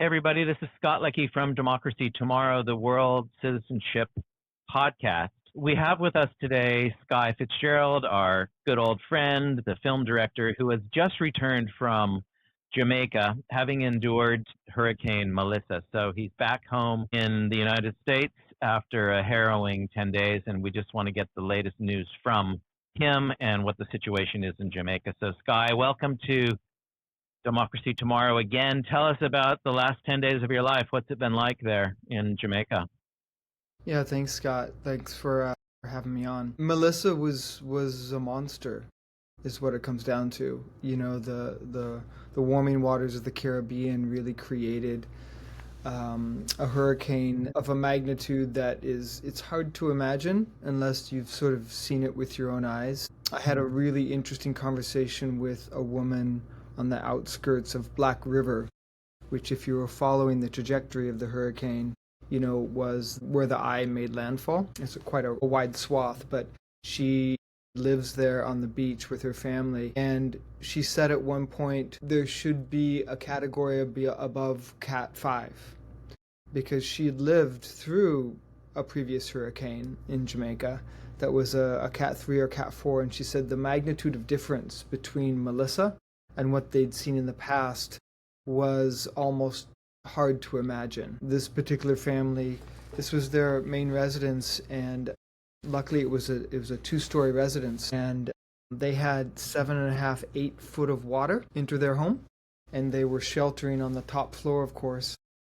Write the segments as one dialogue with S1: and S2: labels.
S1: Hey, everybody, this is Scott Leckie from Democracy Tomorrow, the World Citizenship Podcast. We have with us today Skye Fitzgerald, our good old friend, the film director who has just returned from Jamaica, having endured Hurricane Melissa. So he's back home in the United States after a harrowing 10 days, and we just want to get the latest news from him and what the situation is in Jamaica. So, Skye, welcome to Democracy Tomorrow again. Tell us about the last 10 days of your life. What's it been like there in Jamaica?
S2: Yeah, thanks, Scott. Thanks for having me on. Melissa was a monster, is what it comes down to. You know, the warming waters of the Caribbean really created a hurricane of a magnitude that it's hard to imagine unless you've sort of seen it with your own eyes. I had a really interesting conversation with a woman on the outskirts of Black River, which, if you were following the trajectory of the hurricane, was where the eye made landfall. It's quite a wide swath, but she lives there on the beach with her family. And she said at one point there should be a category above Cat 5 because she had lived through a previous hurricane in Jamaica that was a Cat 3 or Cat 4. And she said the magnitude of difference between Melissa and what they'd seen in the past was almost hard to imagine. This particular family, this was their main residence, and luckily it was a two-story residence, and they had 7.5, 8 foot of water into their home, and they were sheltering on the top floor, of course.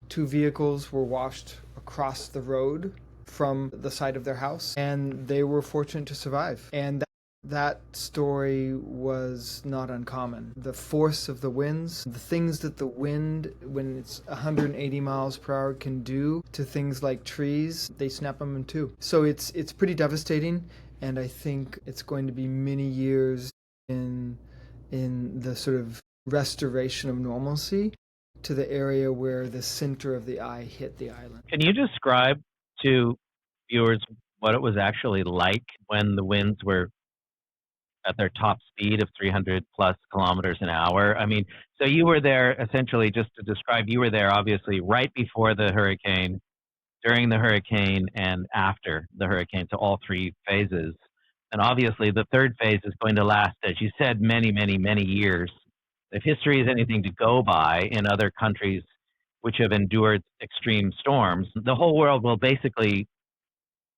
S2: 2 vehicles were washed across the road from the side of their house, and they were fortunate to survive. And that story was not uncommon. The force of the winds, the things that the wind, when it's 180 miles per hour, can do to things like trees, they snap them in two. So it's pretty devastating, and I think it's going to be many years in the sort of restoration of normalcy to the area where the center of the eye hit the island.
S1: Can you describe to viewers what it was actually like when the winds were at their top speed of 300 plus kilometers an hour? I mean, so you were there essentially, just to describe, you were there obviously right before the hurricane, during the hurricane, and after the hurricane, so all 3 phases. And obviously, the third phase is going to last, as you said, many, many, many years. If history is anything to go by in other countries which have endured extreme storms, the whole world will basically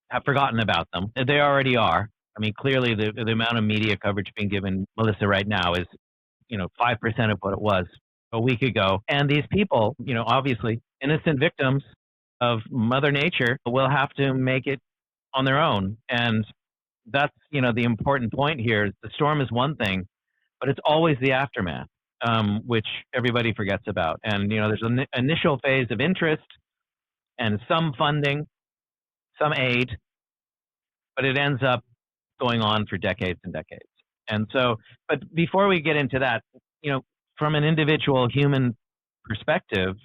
S1: have forgotten about them. They already are. I mean, clearly the amount of media coverage being given Melissa right now is, 5% of what it was a week ago. And these people, obviously innocent victims of Mother Nature, will have to make it on their own. And that's, the important point here. The storm is one thing, but it's always the aftermath, which everybody forgets about. And, there's an initial phase of interest and some funding, some aid, but it ends up going on for decades and decades. And so, but before we get into that, from an individual human perspective,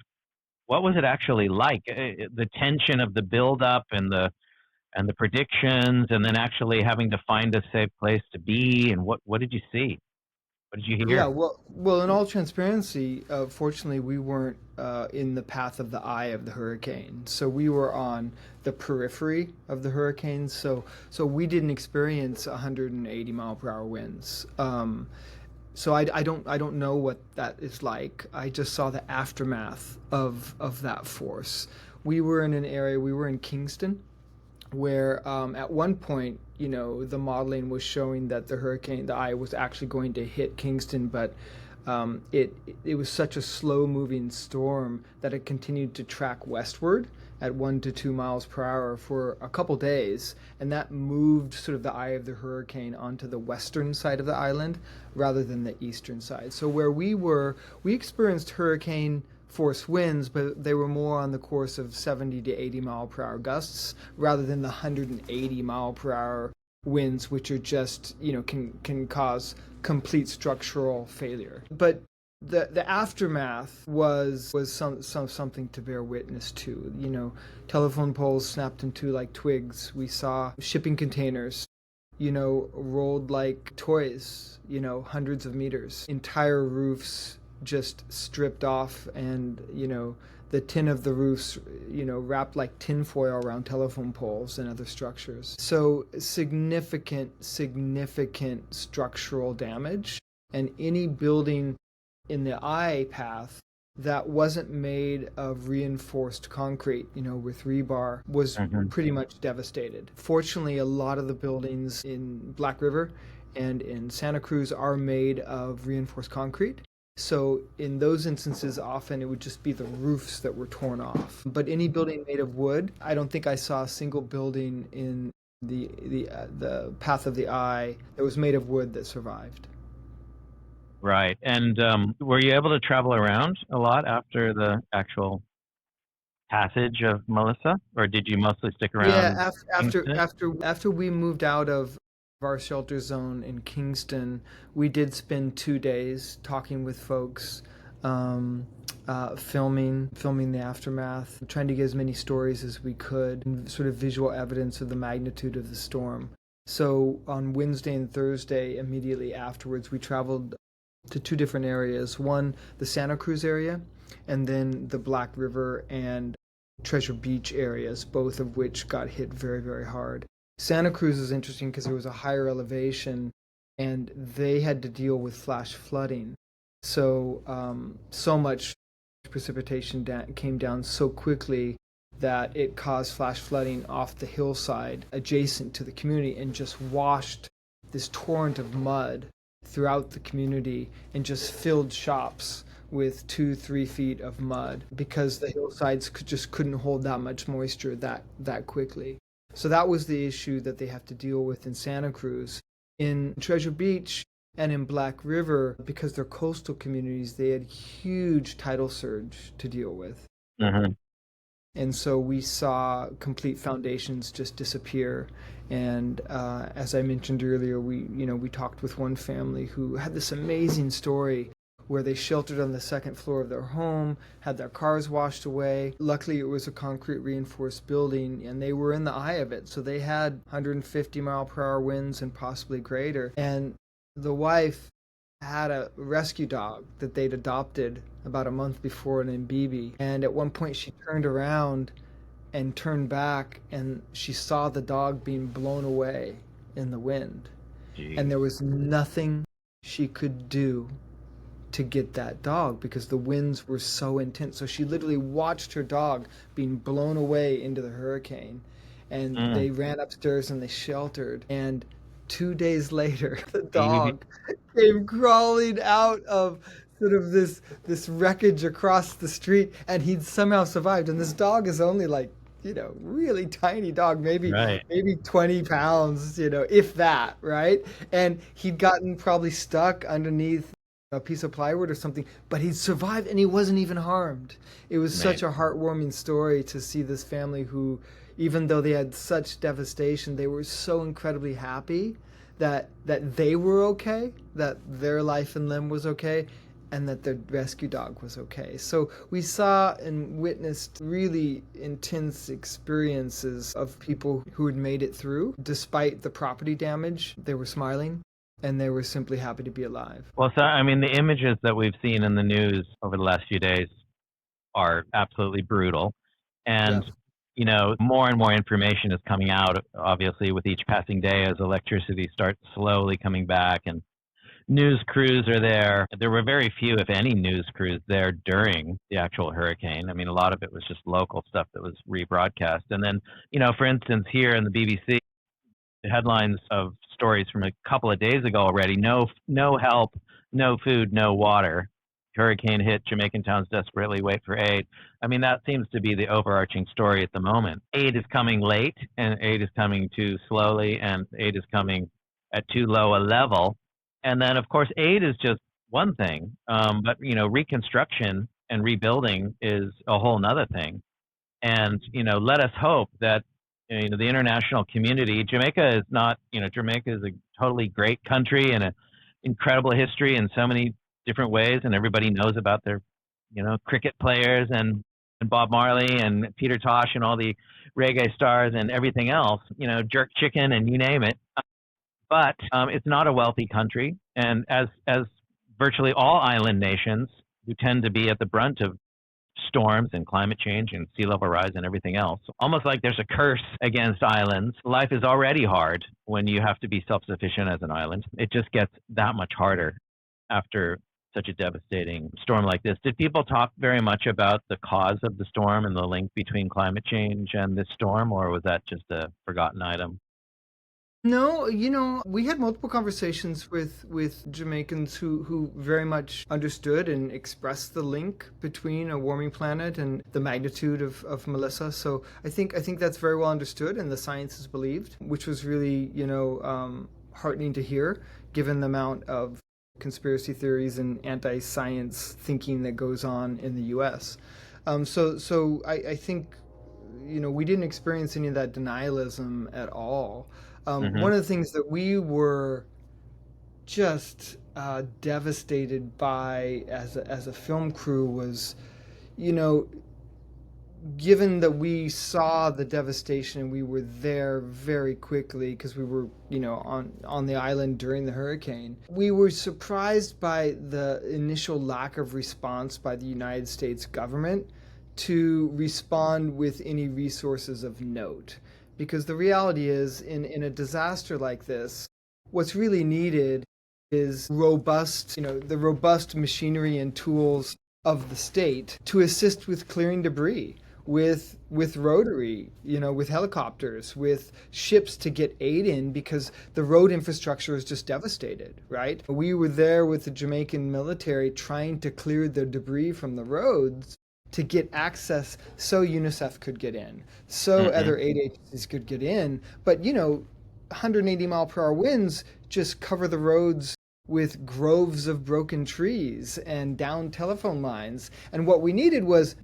S1: what was it actually like? The tension of the buildup and the predictions, and then actually having to find a safe place to be. And what did you see? What did you
S2: Yeah,
S1: hear?
S2: well, in all transparency, fortunately, we weren't in the path of the eye of the hurricane. So we were on the periphery of the hurricane. So we didn't experience 180 mile per hour winds. So I don't know what that is like. I just saw the aftermath of that force. We were in an area. We were in Kingston, where at one point, the modeling was showing that the eye was actually going to hit Kingston, but it was such a slow moving storm that it continued to track westward at 1 to 2 miles per hour for a couple days, and that moved sort of the eye of the hurricane onto the western side of the island rather than the eastern side. So where we were, we experienced hurricane force winds, but they were more on the course of 70 to 80 mile per hour gusts rather than the 180 mile per hour winds, which are just, can cause complete structural failure. But the aftermath was something to bear witness to. Telephone poles snapped into like twigs. We saw shipping containers, rolled like toys, hundreds of meters. Entire roofs just stripped off, and the tin of the roofs, wrapped like tinfoil around telephone poles and other structures. So significant structural damage, and any building in the I path that wasn't made of reinforced concrete, with rebar, was
S1: Hmm.
S2: pretty much devastated. Fortunately, a lot of the buildings in Black River and in Santa Cruz are made of reinforced concrete. So in those instances, often it would just be the roofs that were torn off. But any building made of wood, I don't think I saw a single building in the path of the eye that was made of wood that survived.
S1: Right. And were you able to travel around a lot after the actual passage of Melissa, or did you mostly stick
S2: Yeah,
S1: around
S2: after
S1: Kingston?
S2: after we moved out of our shelter zone in Kingston, we did spend 2 days talking with folks, filming the aftermath, trying to get as many stories as we could, and sort of visual evidence of the magnitude of the storm. So on Wednesday and Thursday, immediately afterwards, we traveled to two different areas. One, the Santa Cruz area, and then the Black River and Treasure Beach areas, both of which got hit very, very hard. Santa Cruz is interesting because it was a higher elevation, and they had to deal with flash flooding. So much precipitation came down so quickly that it caused flash flooding off the hillside adjacent to the community, and just washed this torrent of mud throughout the community and just filled shops with 2-3 feet of mud, because the hillsides just couldn't hold that much moisture that quickly. So that was the issue that they have to deal with in Santa Cruz. In Treasure Beach and in Black River, because they're coastal communities, they had huge tidal surge to deal with.
S1: Hmm.
S2: And so we saw complete foundations just disappear. And as I mentioned earlier, we talked with one family who had this amazing story where they sheltered on the second floor of their home, had their cars washed away. Luckily, it was a concrete reinforced building, and they were in the eye of it. So they had 150-mile-per-hour winds and possibly greater. And the wife had a rescue dog that they'd adopted about a month before named Bibi. And at one point, she turned around and turned back, and she saw the dog being blown away in the wind. And
S1: Geez.
S2: there was nothing she could do to get that dog because the winds were so intense. So she literally watched her dog being blown away into the hurricane. And
S1: Mm.
S2: they ran upstairs and they sheltered. And 2 days later, the
S1: Baby.
S2: dog came crawling out of sort of this wreckage across the street, and he'd somehow survived. And this dog is only like, really tiny dog,
S1: Right.
S2: maybe 20 pounds, if that, right? And he'd gotten probably stuck underneath a piece of plywood or something, but he'd survived and he wasn't even harmed. It was such a
S1: Amazing.
S2: heartwarming story to see this family who, even though they had such devastation, they were so incredibly happy that they were okay, that their life and limb was okay, and that their rescue dog was okay. So we saw and witnessed really intense experiences of people who had made it through. Despite the property damage, they were smiling and they were simply happy to be alive.
S1: Well, so I mean, the images that we've seen in the news over the last few days are absolutely brutal.
S2: Yeah.
S1: And, more and more information is coming out, obviously, with each passing day as electricity starts slowly coming back and news crews are there. There were very few, if any, news crews there during the actual hurricane. I mean, a lot of it was just local stuff that was rebroadcast. And then, for instance, here in the BBC, the headlines of stories from a couple of days ago already: no help, no food, no water. Hurricane hit Jamaican towns desperately wait for aid. I mean, that seems to be the overarching story at the moment. Aid is coming late, and aid is coming too slowly, and aid is coming at too low a level. And then, of course, aid is just one thing, but reconstruction and rebuilding is a whole nother thing. And let us hope that the international community. Jamaica is not. Jamaica is a totally great country and an incredible history in so many different ways, and everybody knows about their cricket players and Bob Marley and Peter Tosh and all the reggae stars and everything else. Jerk chicken and you name it. But it's not a wealthy country, and as virtually all island nations, who tend to be at the brunt of storms and climate change and sea level rise and everything else. Almost like there's a curse against islands. Life is already hard when you have to be self sufficient as an island. It just gets that much harder after such a devastating storm like this. Did people talk very much about the cause of the storm and the link between climate change and this storm, or was that just a forgotten item?
S2: No, we had multiple conversations with Jamaicans who very much understood and expressed the link between a warming planet and the magnitude of Melissa. So I think that's very well understood, and the science is believed, which was really heartening to hear, given the amount of conspiracy theories and anti-science thinking that goes on in the U.S. So I think we didn't experience any of that denialism at all.
S1: Hmm.
S2: One of the things that we were just devastated by as a film crew was, you know, given that we saw the devastation and we were there very quickly because we were, on the island during the hurricane, we were surprised by the initial lack of response by the United States government to respond with any resources of note. Because the reality is, in a disaster like this, what's really needed is robust, the robust machinery and tools of the state to assist with clearing debris, with rotary, with helicopters, with ships to get aid in because the road infrastructure is just devastated, right? We were there with the Jamaican military trying to clear the debris from the roads to get access so UNICEF could get in, so
S1: Hmm.
S2: other aid agencies could get in. But 180-mile-per-hour winds just cover the roads with groves of broken trees and downed telephone lines. And what we needed was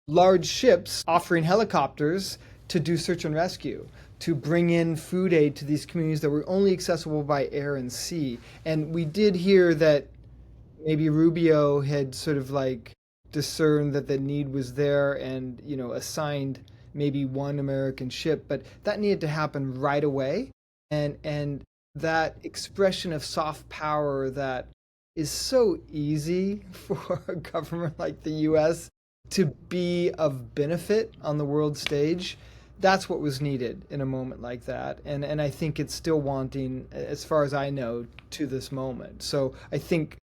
S2: large ships offering helicopters to do search and rescue, to bring in food aid to these communities that were only accessible by air and sea. And we did hear that maybe Rubio had sort of like discerned that the need was there and, assigned maybe one American ship, but that needed to happen right away. And that expression of soft power that is so easy for a government like the US to be of benefit on the world stage, that's what was needed in a moment like that. And I think it's still wanting, as far as I know, to this moment. So I think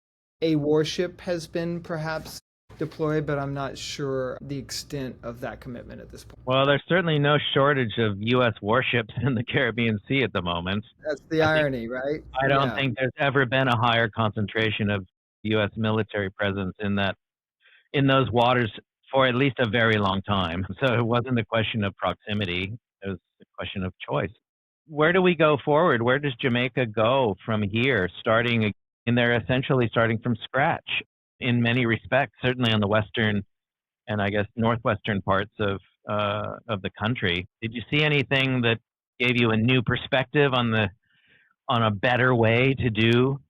S2: a warship has been perhaps deployed, but I'm not sure the extent of that commitment at this point.
S1: Well, there's certainly no shortage of U.S. warships in the Caribbean Sea at the moment.
S2: That's the
S1: I think
S2: irony, right?
S1: I don't
S2: Yeah.
S1: think there's ever been a higher concentration of U.S. military presence in those waters for at least a very long time. So it wasn't a question of proximity; it was a question of choice. Where do we go forward? Where does Jamaica go from here? Starting, and they're essentially starting from scratch in many respects. Certainly on the western and I guess northwestern parts of the country. Did you see anything that gave you a new perspective on a better way to do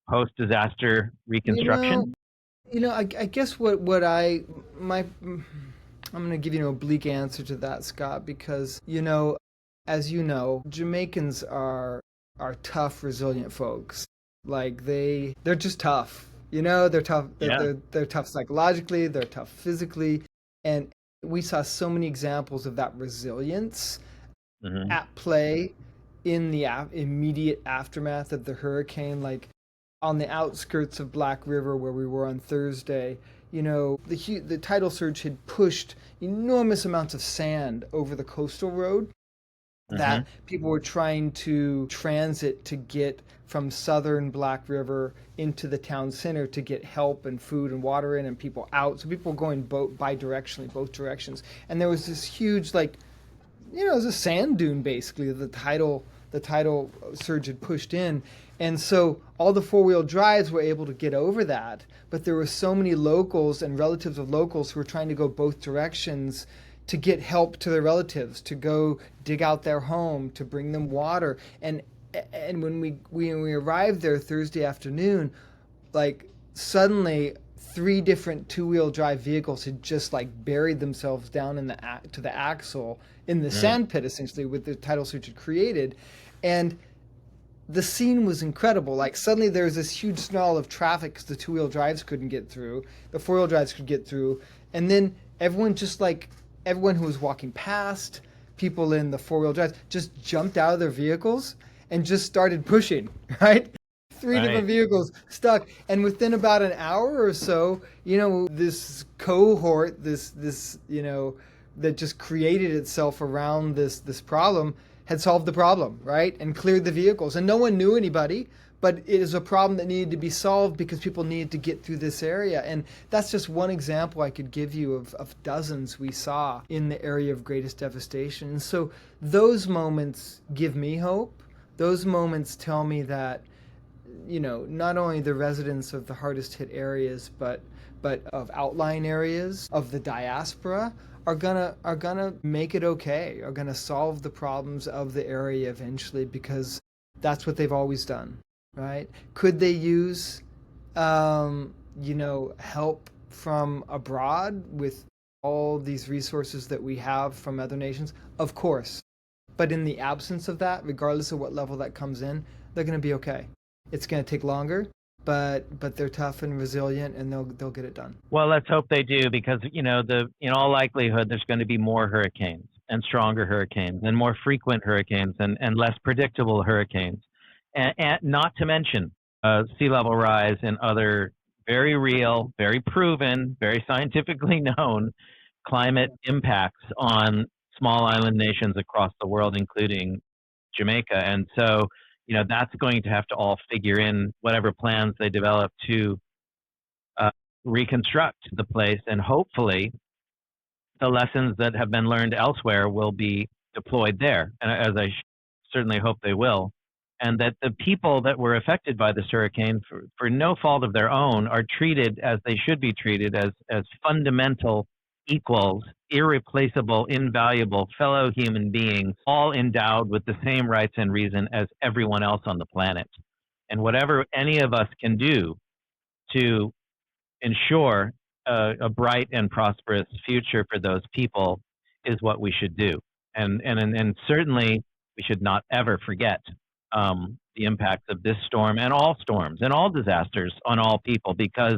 S1: post disaster
S2: You know,
S1: reconstruction?
S2: I guess what I my I'm going to give you an oblique answer to that, Scott, because as you know, Jamaicans are tough, resilient folks. Like they're just tough. They're tough.
S1: Yeah.
S2: They're tough psychologically. They're tough physically, and we saw so many examples of that resilience
S1: Hmm.
S2: at play in the immediate aftermath of the hurricane. Like on the outskirts of Black River where we were on Thursday, the tidal surge had pushed enormous amounts of sand over the coastal road
S1: Hmm.
S2: that people were trying to transit to get from southern Black River into the town center to get help and food and water in and people out. So people were going bi-directionally, both directions. And there was this huge it was a sand dune basically. The tidal surge had pushed in, and so all the four-wheel drives were able to get over that. But there were so many locals and relatives of locals who were trying to go both directions to get help to their relatives, to go dig out their home, to bring them water. And when we arrived there Thursday afternoon, like suddenly three different two-wheel drive vehicles had just like buried themselves down in to the axle in the
S1: Mm.
S2: sand pit essentially with the tidal surge had created. And the scene was incredible. Like suddenly there was this huge snarl of traffic because the two-wheel drives couldn't get through, the four-wheel drives could get through, and then everyone just like everyone who was walking past, people in the four-wheel drives, just jumped out of their vehicles and just started pushing. Right, three
S1: Right.
S2: different vehicles stuck, and within about an hour or so, this cohort, this that just created itself around this problem had solved the problem, right? And cleared the vehicles. And no one knew anybody, but it is a problem that needed to be solved because people needed to get through this area. And that's just one example I could give you of dozens we saw in the area of greatest devastation. And so those moments give me hope. Those moments tell me that, not only the residents of the hardest hit areas, but of outlying areas of the diaspora are gonna make it okay, are gonna solve the problems of the area eventually because that's what they've always done, right? Could they use, help from abroad with all these resources that we have from other nations? Of course. But in the absence of that, regardless of what level that comes in, they're going to be okay. It's going to take longer, but they're tough and resilient, and they'll get it done.
S1: Well, let's hope they do because in all likelihood there's going to be more hurricanes and stronger hurricanes and more frequent hurricanes and less predictable hurricanes, and not to mention sea level rise and other very real, very proven, very scientifically known climate impacts on small island nations across the world, including Jamaica. And so, that's going to have to all figure in whatever plans they develop to uh, reconstruct the place. And hopefully, the lessons that have been learned elsewhere will be deployed there, and as I certainly hope they will. And that the people that were affected by this hurricane, for no fault of their own, are treated as they should be treated as fundamental equals, irreplaceable, invaluable fellow human beings, all endowed with the same rights and reason as everyone else on the planet. And whatever any of us can do to ensure a bright and prosperous future for those people is what we should do. And certainly we should not ever forget the impacts of this storm and all storms and all disasters on all people, because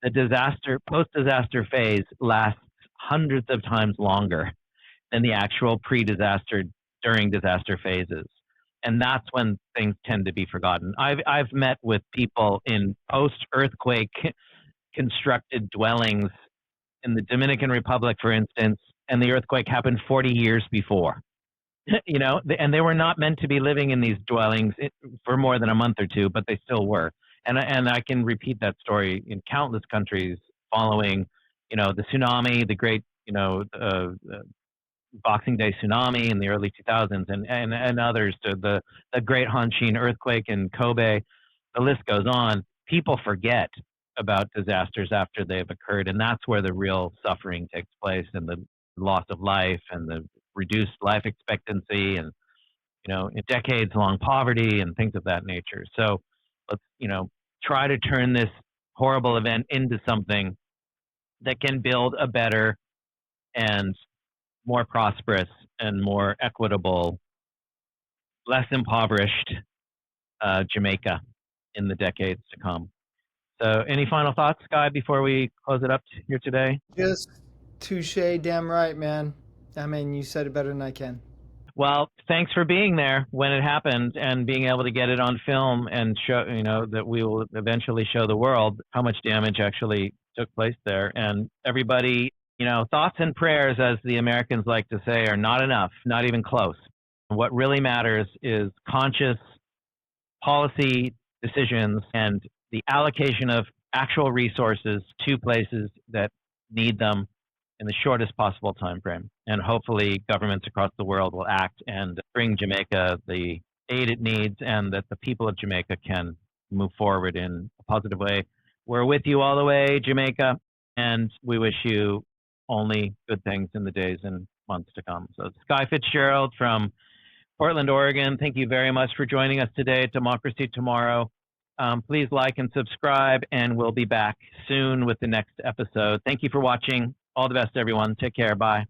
S1: the post-disaster phase lasts hundreds of times longer than the actual pre-disaster, during disaster phases. And that's when things tend to be forgotten. I've met with people in post-earthquake constructed dwellings in the Dominican Republic, for instance, and the earthquake happened 40 years before. And they were not meant to be living in these dwellings for more than a month or two, but they still were. And I can repeat that story in countless countries following, the tsunami, the great, Boxing Day tsunami in the early 2000s, and others, the Great Hanshin earthquake in Kobe. The list goes on. People forget about disasters after they've occurred, and that's where the real suffering takes place, and the loss of life, and the reduced life expectancy, and in decades-long poverty and things of that nature. So let's try to turn this horrible event into something that can build a better and more prosperous and more equitable, less impoverished Jamaica in the decades to come. So, any final thoughts, Skye, before we close it up here today?
S2: Just touche, damn right, man. I mean, you said it better than I can.
S1: Well, thanks for being there when it happened and being able to get it on film and show, that we will eventually show the world how much damage actually took place there. And everybody, thoughts and prayers, as the Americans like to say, are not enough, not even close. What really matters is conscious policy decisions and the allocation of actual resources to places that need them in the shortest possible time frame. And hopefully governments across the world will act and bring Jamaica the aid it needs, and that the people of Jamaica can move forward in a positive way. We're with you all the way, Jamaica, and we wish you only good things in the days and months to come. So Skye Fitzgerald from Portland, Oregon, thank you very much for joining us today at Democracy Tomorrow. Please like and subscribe, and we'll be back soon with the next episode. Thank you for watching. All the best, everyone. Take care. Bye.